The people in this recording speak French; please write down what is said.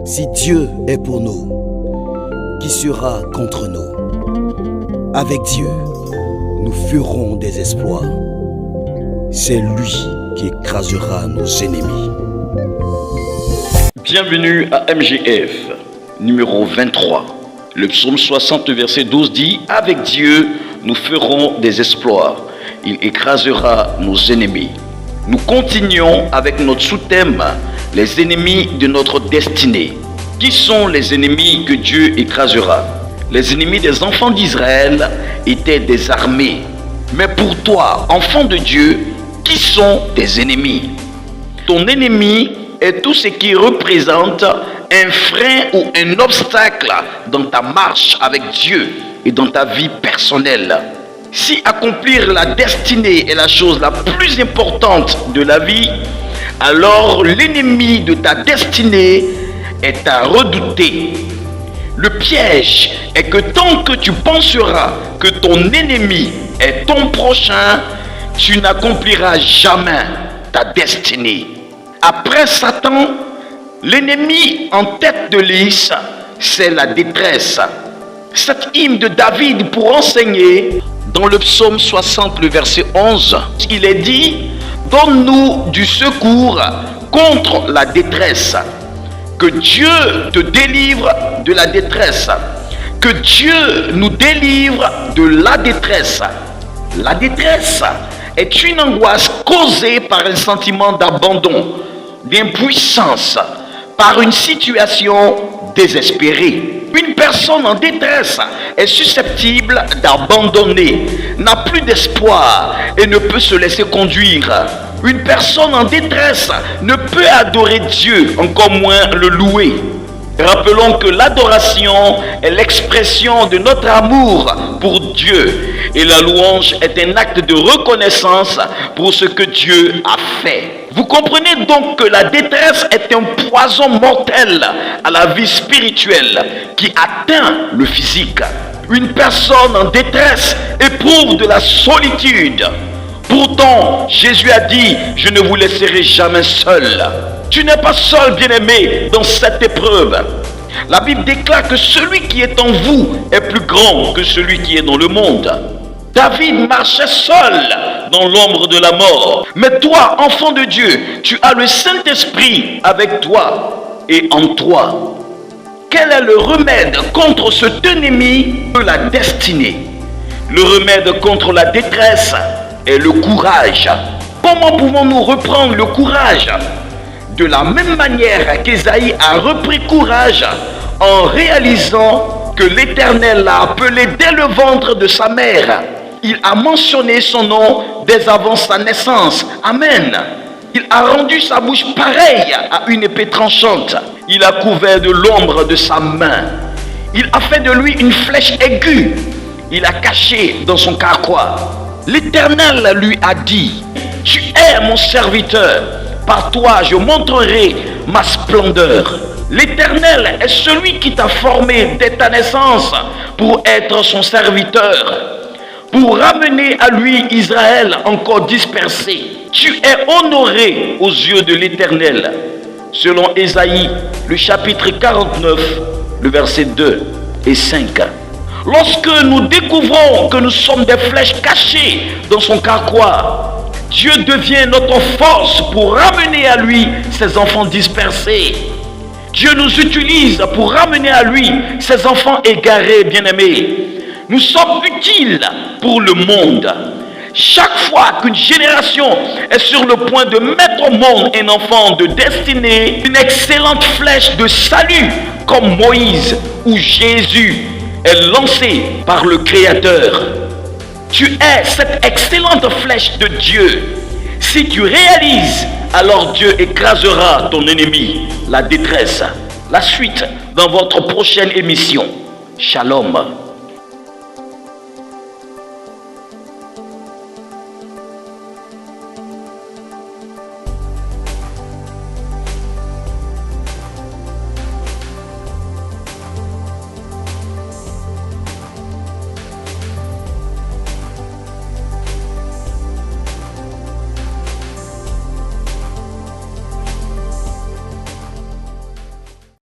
Si Dieu est pour nous, qui sera contre nous? Avec Dieu, nous ferons des exploits. C'est lui qui écrasera nos ennemis. Bienvenue à MGF, numéro 23. Le psaume 60, verset 12 dit « Avec Dieu, nous ferons des exploits. Il écrasera nos ennemis. » Nous continuons avec notre sous-thème « Les ennemis de notre destinée ». Qui sont les ennemis que Dieu écrasera? Les ennemis des enfants d'Israël étaient des armées. Mais pour toi, enfant de Dieu, qui sont tes ennemis? Ton ennemi est tout ce qui représente un frein ou un obstacle dans ta marche avec Dieu et dans ta vie personnelle. Si accomplir la destinée est la chose la plus importante de la vie, alors l'ennemi de ta destinée est à redouter. Le piège est que tant que tu penseras que ton ennemi est ton prochain, tu n'accompliras jamais ta destinée. Après Satan, l'ennemi en tête de liste, c'est la détresse. Cet hymne de David pour enseigner, dans le psaume 60, le verset 11, il est dit « Donne-nous du secours contre la détresse ». Que Dieu te délivre de la détresse. Que Dieu nous délivre de la détresse. La détresse est une angoisse causée par un sentiment d'abandon, d'impuissance, par une situation désespérée. Une personne en détresse est susceptible d'abandonner, n'a plus d'espoir et ne peut se laisser conduire. Une personne en détresse ne peut adorer Dieu, encore moins le louer. Rappelons que l'adoration est l'expression de notre amour pour Dieu et la louange est un acte de reconnaissance pour ce que Dieu a fait. Vous comprenez donc que la détresse est un poison mortel à la vie spirituelle qui atteint le physique. Une personne en détresse éprouve de la solitude. Pourtant, Jésus a dit, je ne vous laisserai jamais seul. Tu n'es pas seul, bien-aimé, dans cette épreuve. La Bible déclare que celui qui est en vous est plus grand que celui qui est dans le monde. David marchait seul dans l'ombre de la mort. Mais toi, enfant de Dieu, tu as le Saint-Esprit avec toi et en toi. Quel est le remède contre cet ennemi de la destinée? Le remède contre la détresse est le courage. Comment pouvons-nous reprendre le courage? De la même manière qu'Ésaïe a repris courage en réalisant que l'Éternel l'a appelé dès le ventre de sa mère. Il a mentionné son nom dès avant sa naissance. Amen. Il a rendu sa bouche pareille à une épée tranchante. Il a couvert de l'ombre de sa main. Il a fait de lui une flèche aiguë. Il a caché dans son carquois. L'Éternel lui a dit, « Tu es mon serviteur, par toi je montrerai ma splendeur. » L'Éternel est celui qui t'a formé dès ta naissance pour être son serviteur, pour ramener à lui Israël encore dispersé. Tu es honoré aux yeux de l'Éternel, selon Ésaïe, le chapitre 49, le verset 2 et 5. Lorsque nous découvrons que nous sommes des flèches cachées dans son carquois, Dieu devient notre force pour ramener à lui ses enfants dispersés. Dieu nous utilise pour ramener à lui ses enfants égarés, bien-aimés. Nous sommes utiles pour le monde. Chaque fois qu'une génération est sur le point de mettre au monde un enfant de destinée, une excellente flèche de salut comme Moïse ou Jésus est lancée par le Créateur. Tu es cette excellente flèche de Dieu. Si tu réalises, alors Dieu écrasera ton ennemi, la détresse. La suite dans votre prochaine émission. Shalom.